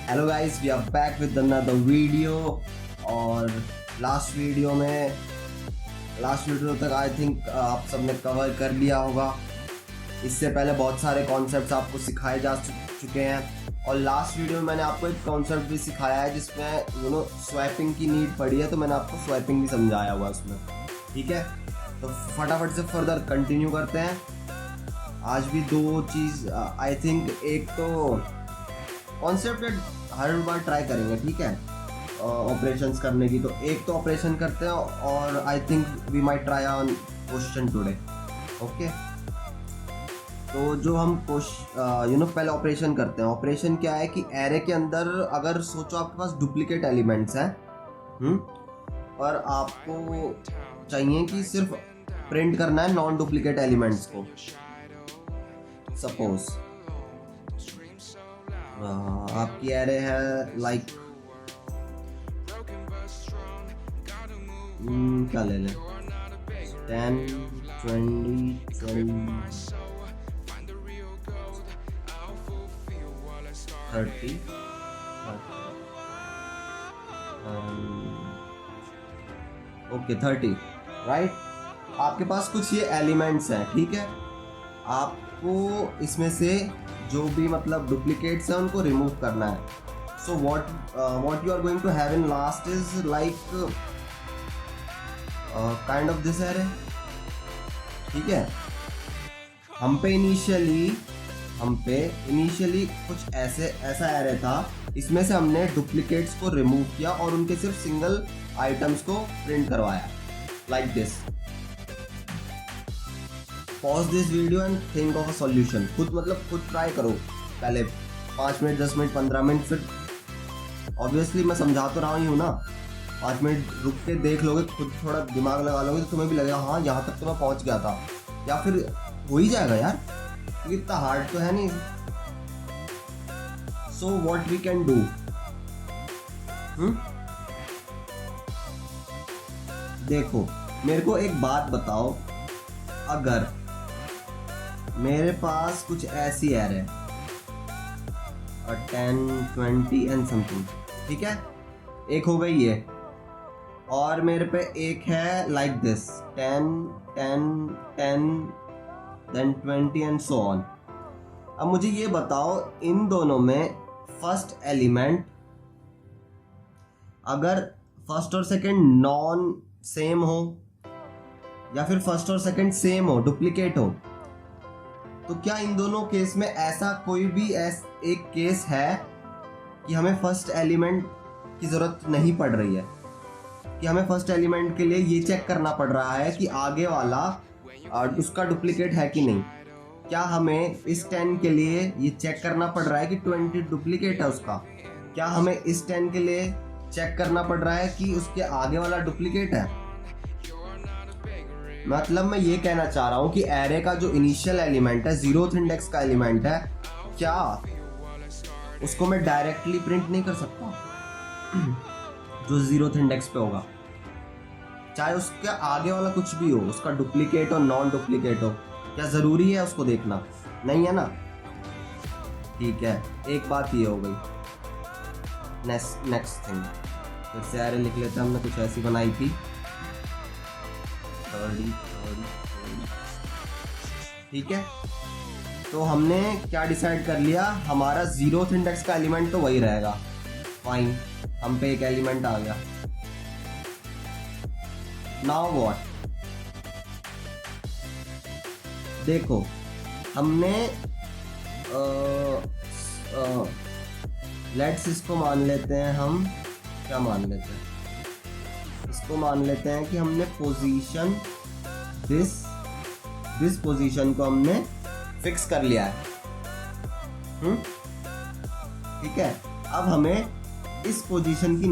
Hello guys, we are back with another video. और last video तक I think आप सबने कवर कर लिया होगा। इससे पहले बहुत सारे कॉन्सेप्ट्स आपको सिखाए जा चुके हैं और लास्ट वीडियो में मैंने आपको एक कॉन्सेप्ट भी सिखाया है जिसमें स्वैपिंग की नीड पड़ी है, तो मैंने आपको स्वैपिंग भी समझाया हुआ उसमें। ठीक है, तो फटाफट से फर्दर कंटिन्यू करते हैं। आज भी दो चीज़ आई थिंक, एक तो कॉन्सेप्ट हर बार ट्राई करेंगे, ठीक है, ऑपरेशंस करने की। तो एक तो ऑपरेशन करते हैं और I think we might try on question today. Okay, तो जो हम पहले ऑपरेशन करते हैं। ऑपरेशन क्या है कि एरे के अंदर अगर सोचो आपके पास डुप्लीकेट एलिमेंट्स हैं और आपको चाहिए कि सिर्फ प्रिंट करना है नॉन डुप्लीकेट एलिमेंट्स को। सपोज आपकी एरे है लाइक क्या ले लें, 10 20 30 ओके 30 राइट। आपके पास कुछ ये एलिमेंट्स हैं, ठीक है। आपको इसमें से जो भी मतलब डुप्लीकेट्स हैं उनको रिमूव करना है। So what you are going to have in last is like kind of this array, ठीक है। हम पे इनिशियली कुछ ऐसा एरे था। इसमें से हमने डुप्लीकेट्स को रिमूव किया और उनके सिर्फ सिंगल आइटम्स को प्रिंट करवाया like this. Pause this video and think of a solution. खुद ट्राई करो पहले 5 मिनट 10 मिनट 15 मिनट, फिर ऑब्वियसली मैं समझा तो रहा ही हूँ ना। 5 मिनट रुक के देख लोगे, खुद थोड़ा दिमाग लगा लोगे तो तुम्हें भी लगेगा हाँ यहाँ तक तो मैं पहुँच गया था, या फिर हो ही जाएगा यार, क्योंकि इतना हार्ड तो है नहीं। So what we can do, देखो मेरे को एक बात बताओ, अगर मेरे पास कुछ ऐसी एरे 10 20 एंड समथिंग, ठीक है, एक हो गई ये, और मेरे पे एक है like this 10 10 10 then 20 and so on. अब मुझे ये बताओ, इन दोनों में फर्स्ट एलिमेंट अगर फर्स्ट और सेकंड नॉन सेम हो या फिर फर्स्ट और सेकंड सेम हो, डुप्लीकेट हो, तो क्या इन दोनों केस में ऐसा कोई भी एक केस है कि हमें फर्स्ट एलिमेंट की ज़रूरत नहीं पड़ रही है, कि हमें फर्स्ट एलिमेंट के लिए ये चेक करना पड़ रहा है कि आगे वाला उसका डुप्लीकेट है कि नहीं? क्या हमें इस 10 के लिए ये चेक करना पड़ रहा है कि 20 डुप्लीकेट है उसका? क्या हमें इस 10 के लिए चेक करना पड़ रहा है कि उसके आगे वाला डुप्लीकेट है? मतलब मैं ये कहना चाह रहा हूँ कि एरे का जो इनिशियल एलिमेंट है, 0th इंडेक्स का एलिमेंट है, क्या उसको मैं डायरेक्टली प्रिंट नहीं कर सकता जो 0th इंडेक्स पे होगा, चाहे उसके आगे वाला कुछ भी हो, उसका डुप्लीकेट हो नॉन डुप्लीकेट हो? क्या ज़रूरी है उसको देखना? नहीं है ना। ठीक है, एक बात ये हो गई। नेक्स्ट थिंग, फिर से एरे लिख लेते हैं। हमने कुछ ऐसी बनाई थी 30 ठीक है। तो हमने क्या डिसाइड कर लिया, हमारा 0th इंडेक्स का एलिमेंट तो वही रहेगा। फाइन, हम पे एक एलिमेंट आ गया। नाउ व्हाट, देखो हमने लेट्स इसको मान लेते हैं, हम क्या मान लेते हैं, इसको मान लेते हैं कि हमने पोजीशन दिस पोजीशन को हमने फिक्स कर लिया है। ठीक है, अब हमें इस पोजीशन की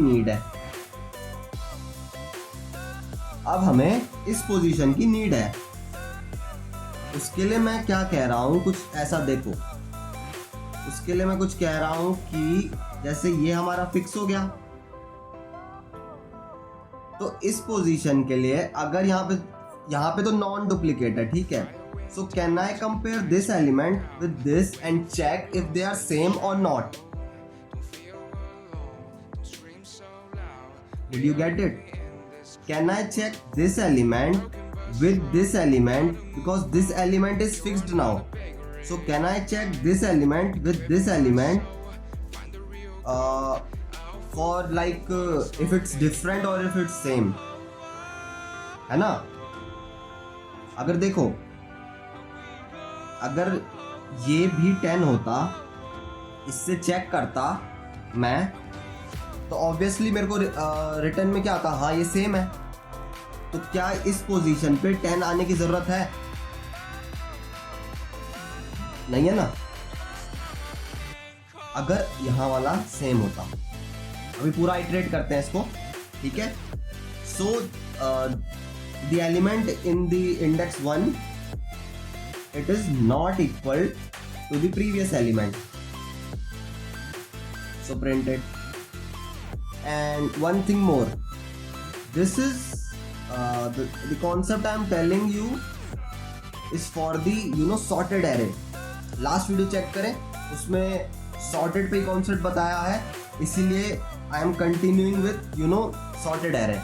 नीड है। उसके लिए मैं क्या कह रहा हूँ, कुछ ऐसा देखो, उसके लिए मैं कुछ कह रहा हूँ कि जैसे ये हमारा फिक्स हो गया, तो इस पोजीशन के लिए अगर यहाँ पे तो नॉन डुप्लीकेट है, ठीक है। So can I compare this element with this and check if they are same और not? Did you get it? Can I check this element with this element because this element is fixed now? So can I check this element with this element for like if it's different or if it's same? है ना? अगर देखो, अगर ये भी 10 होता, इससे check करता मैं, तो ऑब्वियसली मेरे को रिटर्न में क्या आता, हाँ ये सेम है. तो क्या इस पोजीशन पे 10 आने की जरूरत है? नहीं है ना. अगर यहां वाला सेम होता, अभी पूरा इटरेट करते हैं इसको, ठीक है. So the element in the index 1 it is not equal to the previous element, so print it. And one thing more, this is the concept I am telling you is for the sorted array. Last video check करें, उसमें sorted पे concept बताया है, इसीलिए I am continuing with sorted array.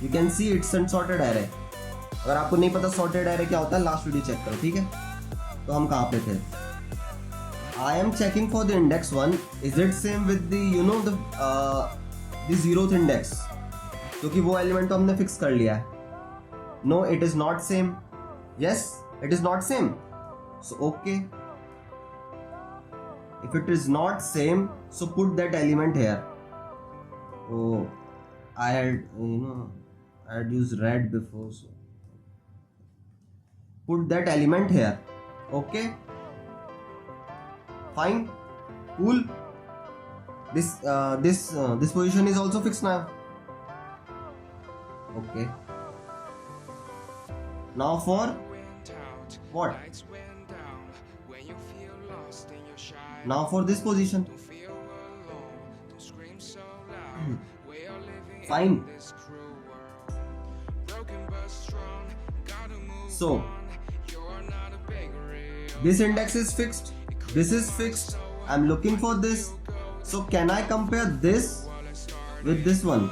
You can see it's a sorted array. अगर आपको नहीं पता sorted array क्या होता है, लास्ट वीडियो चेक करो, ठीक है. तो हम कहाँ पे थे? I am checking for the index 1. Is it same with the the zeroth index? क्योंकि वो एलिमेंट तो हमने फिक्स कर लिया है. No, it is not same. Yes, it is not same. So okay. If it is not same, so put that element here. Oh, I had I had used red before, so put that element here. Okay, fine, cool. This position is also fixed now. Okay, now for what? Now for this position. Fine. So this index is fixed, this is fixed, I'm looking for this. So can I compare this with this one?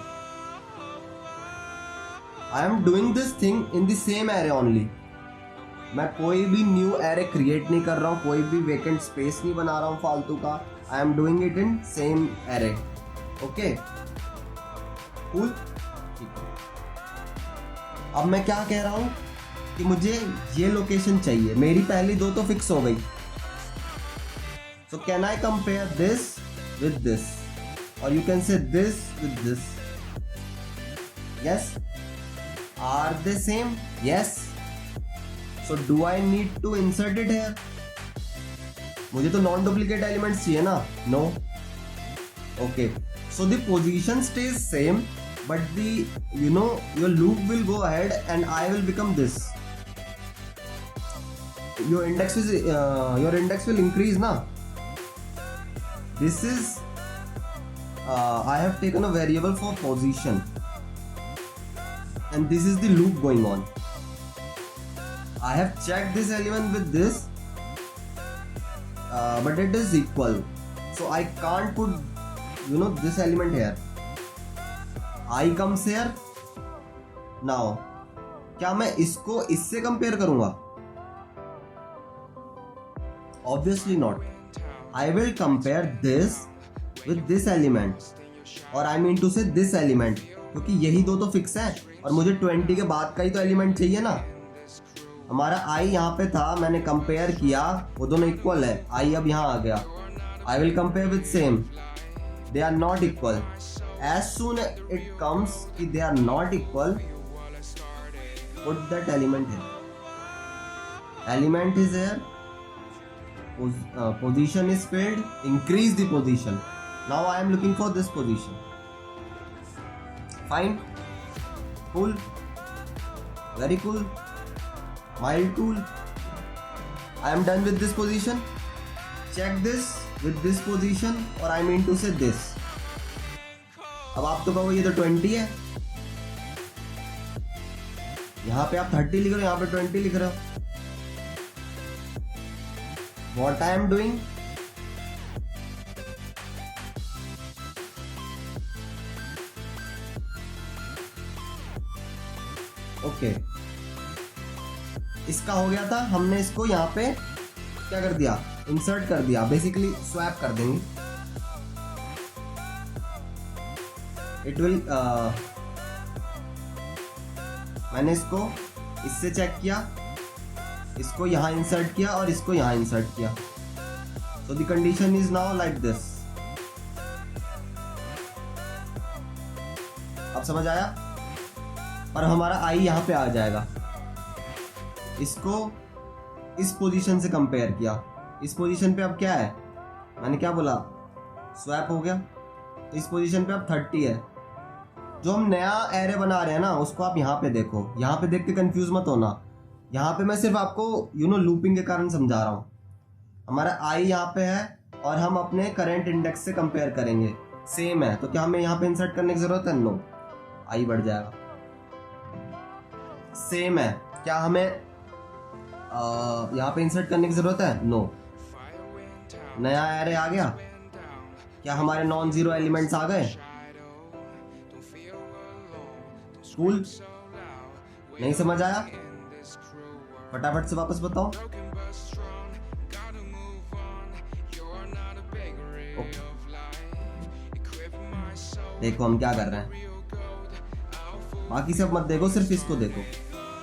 I am doing this thing in the same array only. मैं कोई भी new array create नहीं कर रहा हूँ, कोई भी vacant space नहीं बना रहा हूँ फालतू का. I am doing it in same array. Okay, cool. अब मैं क्या कह रहा हूँ कि मुझे ये लोकेशन चाहिए, मेरी पहली दो तो फिक्स हो गई. So can I compare this with this, और you can say this with this. Yes, are they same? Yes. So do I need to insert it here? मुझे तो नॉन डुप्लीकेट एलिमेंट्स चाहिए ना. No. Okay. So the position stays same, but the your loop will go ahead and I will become this. Your index will increase na. This is I have taken a variable for position, and this is the loop going on. I have checked this element with this, but it is equal, so I can't put this element here. I comes here. Now क्या मैं इसको इससे compare करूंगा? Obviously not. I will compare this with this element, और I mean to say this element, क्योंकि यही दो तो फिक्स है और मुझे 20 के बाद का ही तो एलिमेंट चाहिए ना. हमारा आई यहाँ पे था, मैंने कंपेयर किया, वो दोनों इक्वल है. आई अब यहाँ आ गया. I will compare with same. They are not equal. As soon it comes कि they are not equal, put that element है. Element is here, position is filled, increase the position. Now I am looking for this position. Fine, cool, very cool, mild cool. I am done with this position. Check this with this position, or I mean to say this. अब आप तो कहोगे ये तो 20 है, यहाँ पे आप 30 लिख रहे हो, यहाँ पे 20 लिख रहे हो. What I am doing? Okay, इसका हो गया था, हमने इसको यहाँ पे क्या कर दिया, इंसर्ट कर दिया, बेसिकली स्वैप कर देंगे। इट विल मैंने इसको इससे चेक किया, इसको यहाँ इंसर्ट किया और इसको यहाँ इंसर्ट किया। So the condition is now like this. अब समझ आया? पर हमारा आई यहाँ पे आ जाएगा। इसको इस पोजीशन से कंपेयर किया, इस पोजीशन पे अब क्या है, मैंने क्या बोला, स्वैप हो गया। तो इस पोजीशन पे अब 30 है। जो हम नया एरे बना रहे हैं ना, उसको आप यहाँ पे देखो, यहाँ पे देख के कंफ्यूज मत होना। यहाँ पे मैं सिर्फ आपको लूपिंग के कारण समझा रहा हूँ। हमारा आई यहाँ पे है और हम अपने करंट इंडेक्स से कंपेयर करेंगे, सेम है, तो क्या हमें यहाँ पे इंसर्ट करने की जरूरत है? नो, आई बढ़ जाएगा। सेम है, क्या हमें यहाँ पे इंसर्ट करने की जरूरत है? नो। नया एरे आ गया, क्या हमारे नॉन जीरो एलिमेंट्स आ गए? कूल, नहीं समझ आया? फटाफट से वापस बताओ। देखो हम क्या कर रहे हैं, बाकी सब मत देखो, सिर्फ इसको देखो,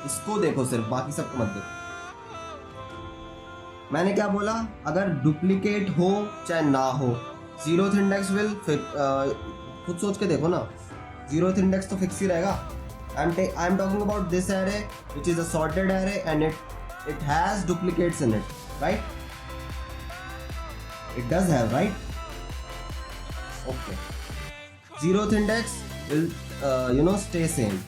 इसको देखो सिर्फ, बाकी सबको मत देखो। मैंने क्या बोला, अगर डुप्लीकेट हो चाहे ना हो, जीरोथ इंडेक्स विल, खुद सोच के देखो ना, जीरोथ इंडेक्स तो फिक्स ही रहेगा। I am talking about this array, which is a sorted array, and it has duplicates in it, right? It does have, right? Okay. Zeroth index will stay same.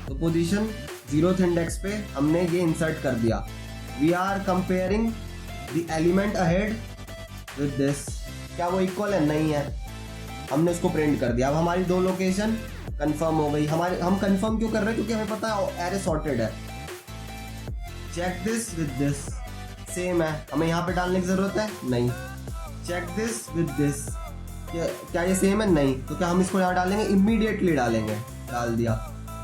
तो position zeroth index पे हमने ये insert कर दिया। We are comparing the element ahead with this. क्या वो equal है? नहीं है, हमने उसको प्रिंट कर दिया। अब हमारी दो लोकेशन कंफर्म हो गई। हम कंफर्म क्यों कर रहे हैं? क्योंकि हमें पता है एरे सॉर्टेड है। Check this with this, same है, हमें यहाँ पे डालने की जरूरत है? नहीं। चेक दिस विद दिस, क्या ये सेम है? नहीं। तो क्या हम इसको यहाँ डालेंगे? इमीडिएटली डालेंगे, डाल दिया।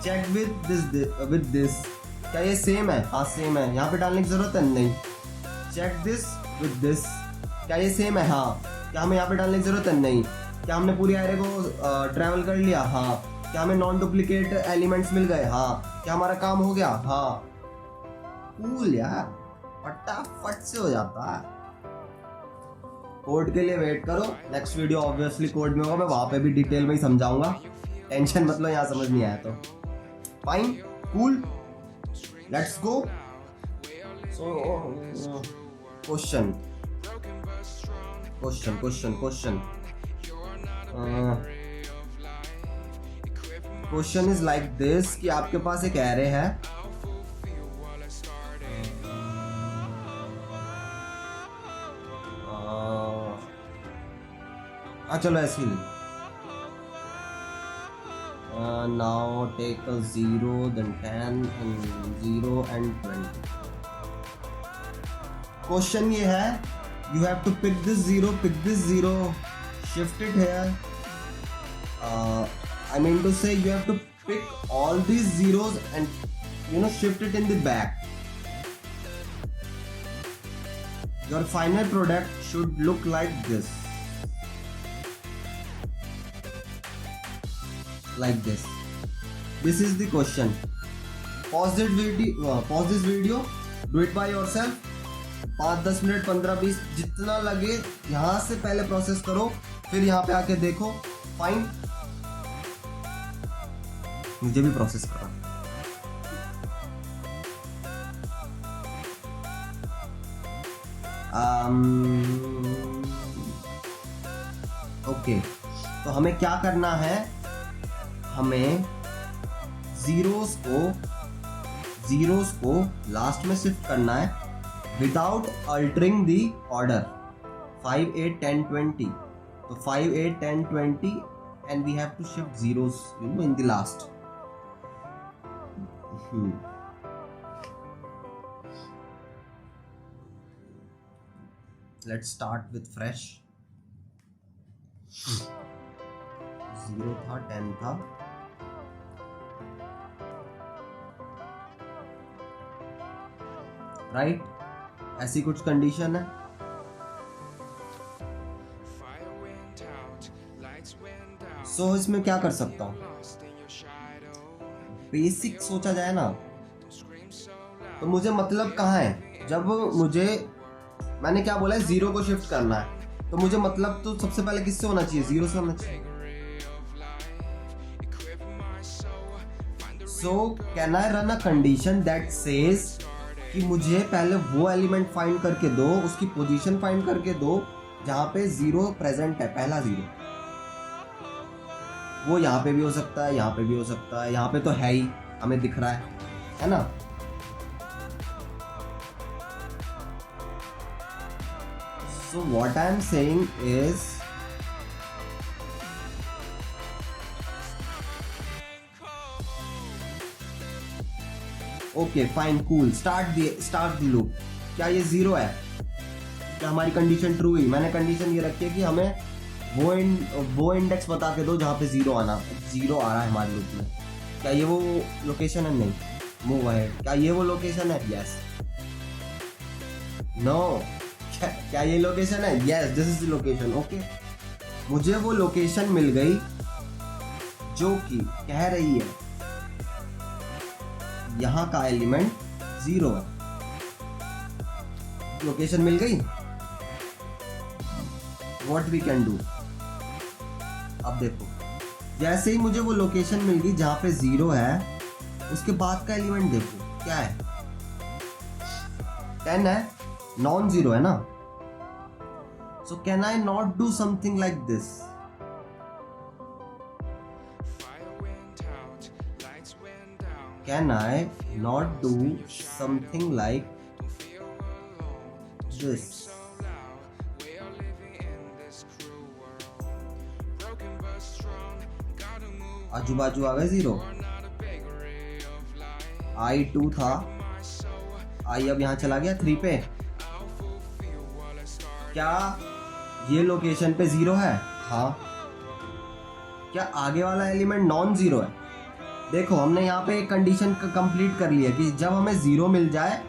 चेक विद दिस, क्या ये सेम है? हाँ सेम है, यहाँ पे डालने की जरूरत है? नहीं। चेक दिस विद दिस, क्या ये सेम है? हाँ। क्या हमें यहाँ पे डालने की जरूरत है? नहीं। क्या हमने पूरी एरे को ट्रैवल कर लिया? हाँ। क्या हमें नॉन डुप्लीकेट एलिमेंट्स मिल गए? हाँ। क्या हमारा काम हो गया? हाँ। कूल यार, फटाफट से हो जाता है। कोड के लिए वेट करो, नेक्स्ट वीडियो ऑब्वियसली कोड में होगा, मैं वहां पे भी डिटेल में ही समझाऊंगा, टेंशन मत लो यहाँ समझ नहीं आया तो। Fine, cool, let's go. So question question is like this कि आपके पास एक एरे है, चलो ऐसी now take a 0 then 10 and 0 and 20। Question ये है, you have to pick this 0, shift it here, I mean to say you have to pick all these zeros and shift it in the back. Your final product should look like this, like this. This is the question. Pause this video, do it by yourself। 5-10 minute 15-20 जितना लगे यहाँ से पहले process करो, फिर यहाँ पे आके देखो। फाइन, मुझे भी प्रोसेस करो। ओके, तो हमें क्या करना है, हमें जीरोस को लास्ट में शिफ्ट करना है विदाउट अल्टरिंग द ऑर्डर। 5, 8, 10, 20, तो 5, 8, 10, 20 and we have to shift zeros in the last। Let's start with fresh। 0 था, 10 था, राइट, ऐसी कुछ कंडीशन है। सो इसमें क्या कर सकता हूँ, बेसिक सोचा जाए ना तो मुझे मतलब कहाँ है, जब मुझे मैंने क्या बोला है, जीरो को शिफ्ट करना है, तो मुझे मतलब तो सबसे पहले किससे होना चाहिए, जीरो से होना चाहिए। सो can I run a condition that says कि मुझे पहले वो एलिमेंट फाइंड करके दो, उसकी पोजीशन फाइंड करके दो जहां पे जीरो प्रेजेंट है, पहला जीरो। वो यहाँ पे भी हो सकता है, यहाँ पे भी हो सकता है, यहाँ पे तो है ही, हमें दिख रहा है ना। So what I am saying is okay fine cool start the loop। क्या ये जीरो है, क्या हमारी कंडीशन ट्रू हुई। मैंने कंडीशन ये रखी है कि हमें वो इंडेक्स बता के दो जहाँ पे जीरो आ रहा है हमारे लूप में। क्या ये वो लोकेशन है, नहीं, मूव अहेड। क्या ये वो लोकेशन है, यस, नो, क्या ये लोकेशन है, yes this is the location. Okay, मुझे वो लोकेशन मिल गई जो कि कह रही है यहां का एलिमेंट जीरो है। लोकेशन मिल गई, व्हाट वी कैन डू। अब देखो, जैसे ही मुझे वो लोकेशन मिल गई जहां पे जीरो है, उसके बाद का एलिमेंट देखो क्या है, 10 है, नॉन जीरो है ना। So can I not do something like this? Can I not do something like this? आजू बाजू आ गए जीरो, I2 था, I अब यहाँ चला गया 3 पे। क्या ये लोकेशन पे जीरो है, हाँ। क्या आगे वाला एलिमेंट नॉन जीरो है। देखो हमने यहाँ पे एक कंडीशन कंप्लीट कर लिया कि जब हमें जीरो मिल जाए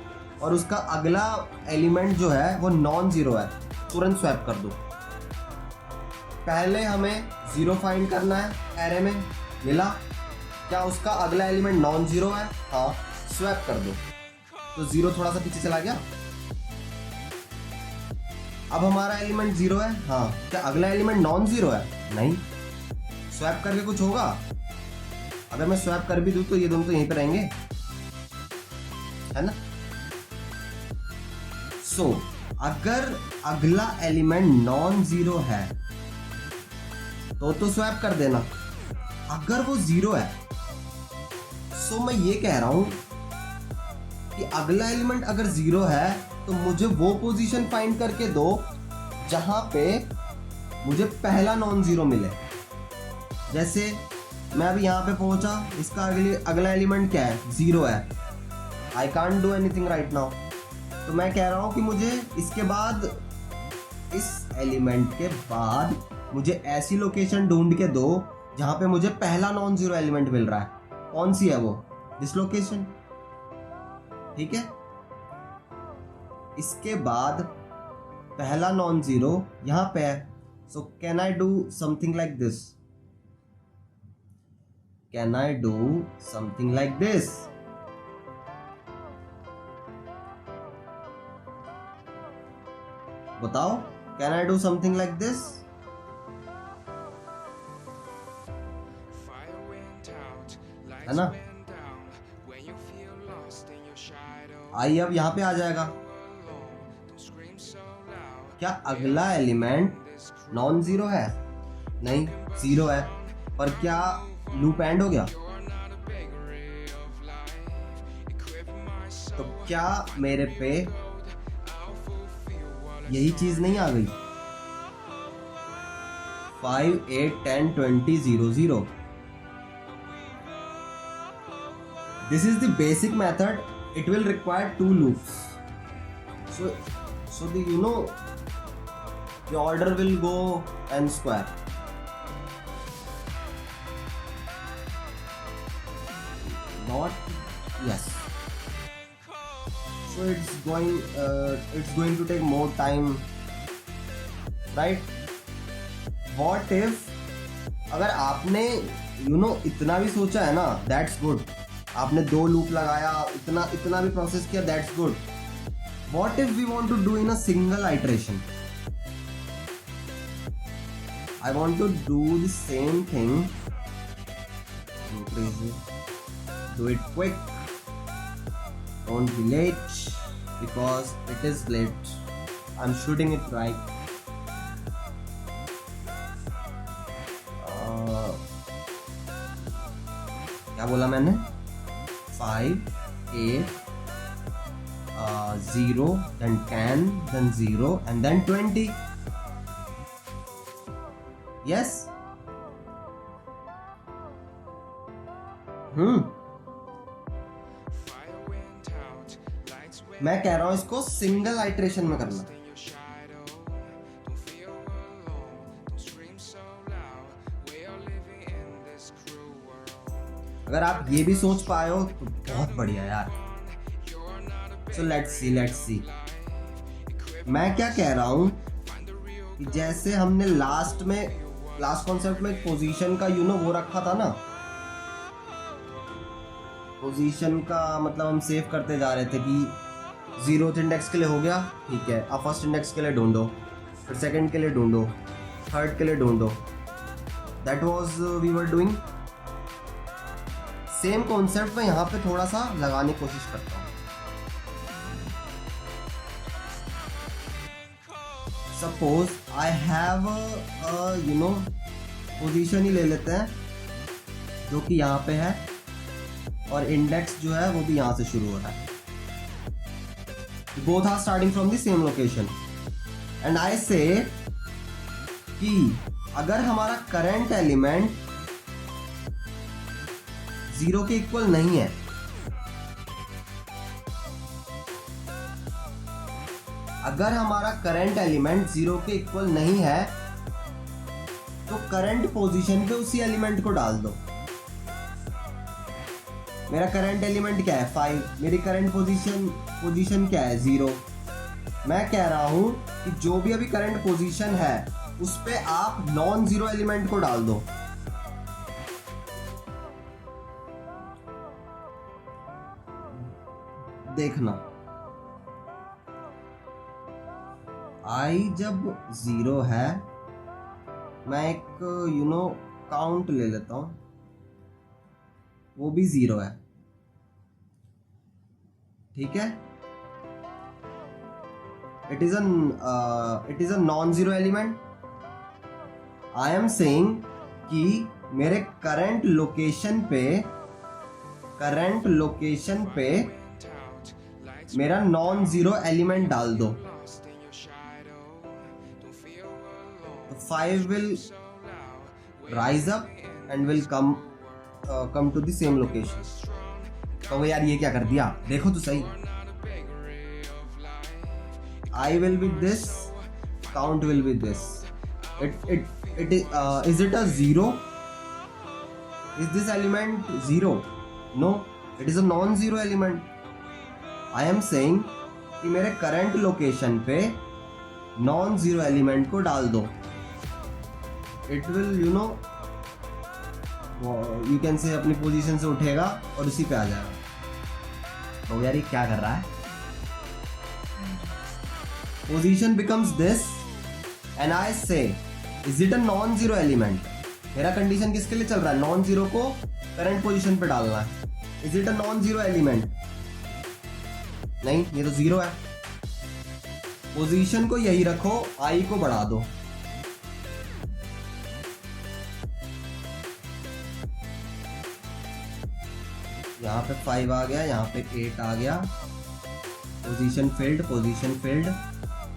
और उसका अगला एलिमेंट जो है वो नॉन जीरो है, तुरंत स्वैप कर दो। पहले हमें जीरो फाइंड करना है, एरे में मिला, क्या उसका अगला एलिमेंट नॉन जीरो है, हाँ, स्वैप कर दो। तो जीरो थोड़ा सा पीछे चला गया, अब हमारा एलिमेंट जीरो है, हाँ, क्या अगला एलिमेंट नॉन जीरो है, नहीं, स्वैप करके कुछ होगा। अगर मैं स्वैप कर भी दूं तो ये दोनों तो यहीं पे रहेंगे, है ना। सो अगर अगला एलिमेंट नॉन जीरो है तो स्वैप कर देना। अगर वो जीरो है, सो मैं ये कह रहा हूं कि अगला एलिमेंट अगर जीरो है तो मुझे वो पोजीशन फाइंड करके दो जहां पे मुझे पहला नॉन जीरो मिले। जैसे मैं अभी यहां पे पहुंचा, इसका अगला एलिमेंट क्या है, जीरो है, I can't do anything right now. तो मैं कह रहा हूं कि मुझे इसके बाद, इस एलिमेंट के बाद मुझे ऐसी लोकेशन ढूंढ के दो जहां पे मुझे पहला नॉन जीरो एलिमेंट मिल रहा है। कौन सी है वो, दिस लोकेशन, ठीक है। इसके बाद पहला नॉन जीरो यहां पे है। So can I do something like this, can I do something like this. बताओ, can I do something like this. है ना, आई अब यहां पे आ जाएगा। क्या अगला एलिमेंट नॉन जीरो है, नहीं, जीरो है, पर क्या लूप एंड हो गया। तो क्या मेरे पे यही चीज नहीं आ गई, 5 8 10 20 0 0। This is the basic method. It will require 2 loops. So the the order will go n square. Not, yes. so it's going to take more time, right? What if अगर आपने इतना भी सोचा है ना, that's good. आपने 2 loop लगाया, इतना भी प्रोसेस किया, that's good. What if we want to do in a single iteration? I want to do the same thing. Crazy. Do it quick. Don't be late because it is late. I'm shooting it right. क्या बोला मैंने? 5, 8, 0, then 10, then 0, and then 20. Yes? मैं कह रहा हूं इसको single iteration में करना. अगर आप ये भी सोच पाए हो तो बहुत बढ़िया यार. So let's see. मैं क्या कह रहा हूँ कि जैसे हमने लास्ट कॉन्सेप्ट में पोजीशन का वो रखा था ना, पोजीशन का मतलब हम सेव करते जा रहे थे कि 0th इंडेक्स के लिए हो गया, ठीक है, अब फर्स्ट इंडेक्स के लिए ढूंढो, फिर सेकंड के लिए ढूंढो, थर्ड के लिए ढूंढो. That was we were doing. Same concept में यहाँ पे थोड़ा सा लगाने की कोशिश करता हूँ. सपोज आई हैव पोजीशन ही ले लेते हैं जो कि यहाँ पे है और इंडेक्स जो है वो भी यहाँ से शुरू हो रहा है. Both are starting from the same location and I say कि अगर हमारा करंट एलिमेंट 0 के इक्वल नहीं है, अगर हमारा करंट एलिमेंट 0 के इक्वल नहीं है तो करंट पोजीशन पे उसी एलिमेंट को डाल दो. मेरा करंट एलिमेंट क्या है? 5. मेरी करंट पोजीशन क्या है? 0. मैं कह रहा हूं कि जो भी अभी करंट पोजीशन है उस पे आप नॉन जीरो एलिमेंट को डाल दो. देखना आई जब 0 है, मैं एक काउंट ले लेता हूं, वो भी 0 है, ठीक है. It is a non zero element. I am saying कि मेरे करंट लोकेशन पे मेरा नॉन जीरो एलिमेंट डाल दो. 5 will rise up and will come to the same location. तो यार ये क्या कर दिया, देखो तो सही. I will be this, count will be this. Is it a 0? Is this element 0? No, it is a non-zero element. I am saying कि मेरे करंट लोकेशन पे नॉन जीरो एलिमेंट को डाल दो. इट विल यू कैन से अपनी position से उठेगा और उसी पे आ जाएगा. तो यार ये क्या कर रहा है? Position becomes this and I say is it a non zero element. मेरा कंडीशन किसके लिए चल रहा है? नॉन जीरो को करंट पोजीशन पे डालना है. Is it a non zero element? नहीं, ये तो 0 है. पोजीशन को यही रखो, आई को बढ़ा दो. यहाँ पे 5 आ गया, यहाँ पे 8 आ गया. Position filled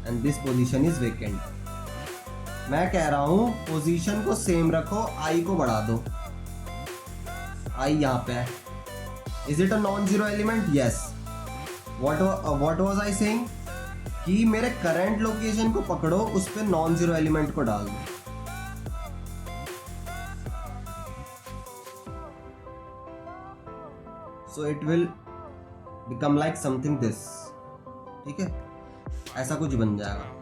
and this position is vacant. मैं कह रहा हूं पोजीशन को सेम रखो, आई को बढ़ा दो. आई यहाँ पे है. Is it a non zero element? Yes. What was I saying कि मेरे करंट लोकेशन को पकड़ो, उस पे नॉन जीरो एलिमेंट को डाल दो. So it will become like something this. ठीक है, ऐसा कुछ बन जाएगा।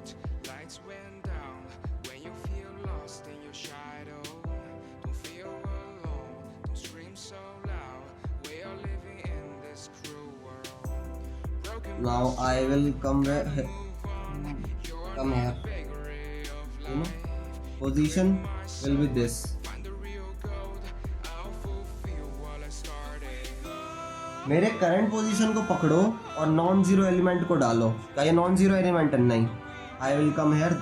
Now I will come here. You know, position will be this. मेरे करंट पोजीशन को पकड़ो और नॉन जीरो एलिमेंट को डालो। क्या ये नॉन जीरो एलिमेंट है? नहीं। I will come here,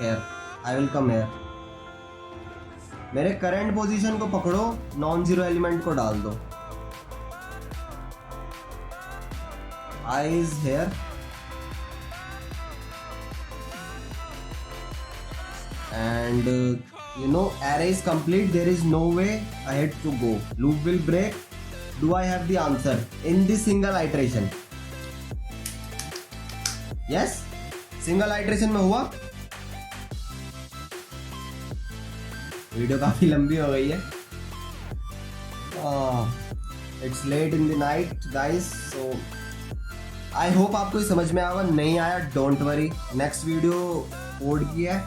here, I will come here. मेरे करंट पोजीशन को पकड़ो, नॉन जीरो एलिमेंट को डाल दो। I is here and you know, array is complete. There is no way ahead to go. Loop will break. Do I have the answer in this single iteration? Yes, single iteration में हुआ। Video काफी लंबी हो गई है। It's late in the night guys, so I hope आपको ये समझ में आएगा। नहीं आया don't worry, next video code की है,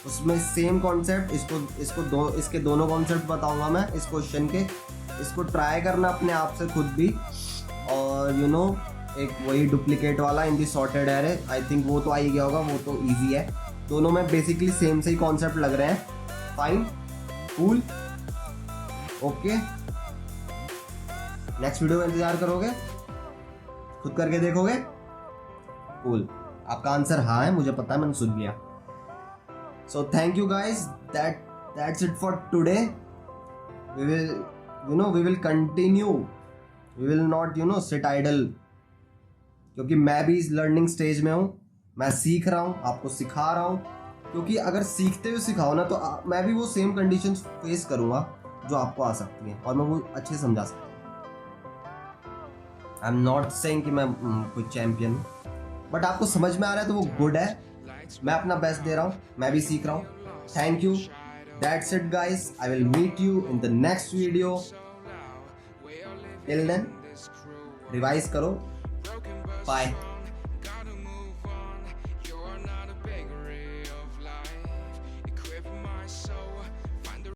उसमें सेम कॉन्सेप्ट, इसके दोनों कॉन्सेप्ट बताऊंगा मैं इस क्वेश्चन के। इसको ट्राई करना अपने आप से खुद भी। और यू नो, एक वही डुप्लीकेट वाला इन दी सॉर्टेड एरे, आई थिंक वो तो आ ही गया होगा, वो तो इजी है। दोनों में बेसिकली सेम से ही कॉन्सेप्ट लग रहे हैं। Fine, cool, okay. Next video का इंतजार करोगे, खुद करके देखोगे? कूल, आपका आंसर हाँ है, मुझे पता है, मैंने सुन लिया। So thank you guys. That's it for today. We will continue. We will not sit idle. क्योंकि मैं भी इस लर्निंग स्टेज में हूँ, मैं सीख रहा हूँ, आपको सिखा रहा हूँ। क्योंकि अगर सीखते हुए सिखाओ ना, तो मैं भी वो सेम कंडीशंस फेस करूँगा जो आपको आ सकती हैं, और मैं वो अच्छे से समझा सकता हूँ। आई एम नॉट सेइंग कि मैं कोई चैंपियन हूँ, बट आपको समझ में आ रहा है तो वो गुड है। मैं अपना बेस्ट दे रहा हूँ, मैं भी सीख रहा हूँ। Thank you, that's it guys, I will meet you in the next video. Till then revise करो, बाय।